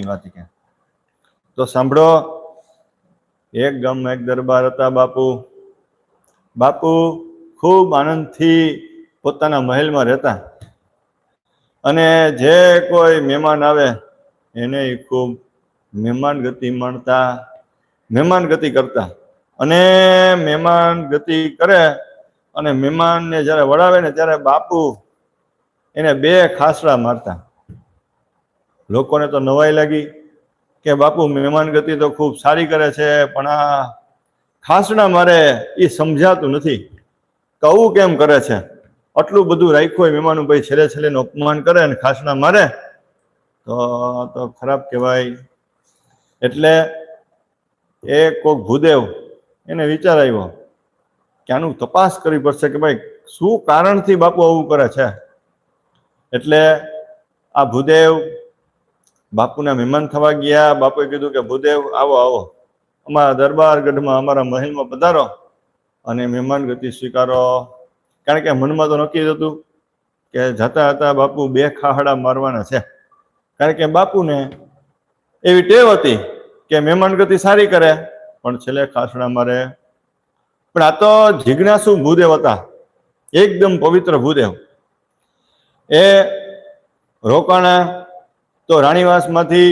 વાત કે તો સાંભળો, એક ગામમાં એક દરબાર હતા બાપુ. બાપુ ખૂબ આનંદથી પોતાના મહેલમાં રહેતા અને જે કોઈ મહેમાન આવે એને ખૂબ મહેમાન ગતિ માણતા, મહેમાન ગતિ કરતા અને મહેમાન ગતિ કરે અને મહેમાનને જ્યારે વળાવે ને ત્યારે બાપુ એને 2 ખાસરા મારતા. લોકોને તો નવાઈ લાગી કે બાપુ મહેમાન ગતિ તો ખૂબ સારી કરે છે, પણ આ ખાસડા મારે એ સમજાતું નથી, કહું કેમ કરે છે. આટલું બધું રાખ્યું હોય મહેમાનું, ભાઈ છેલ્લે છેલ્લે અપમાન કરે અને ખાસડા મારે તો ખરાબ કહેવાય. એટલે એ કોક ભૂદેવ એને વિચાર આવ્યો કે આનું તપાસ કરવી પડશે કે ભાઈ શું કારણથી બાપુ આવું કરે છે. એટલે આ ભૂદેવ બાપુના મહેમાન થવા ગયા. બાપુએ કીધું કે ભૂદેવ આવો આવો, અમારા દરબાર ગઢમાં અમારા મહેલમાં પધારો અને મહેમાન ગતિ સ્વીકારો. કારણ કે મનમાં તો નક્કી જ હતું કે જતા હતા બાપુ 2 ખાહડા મારવાના છે. કારણ કે બાપુને એવી ટેવ હતી કે મહેમાન ગતિ સારી કરે પણ છેલ્લે ખાસડા મારે. પણ આ તો જિજ્ઞાસુ ભૂદેવ હતા, એકદમ પવિત્ર ભૂદેવ. એ રોકાણા તો રાણીવાસમાંથી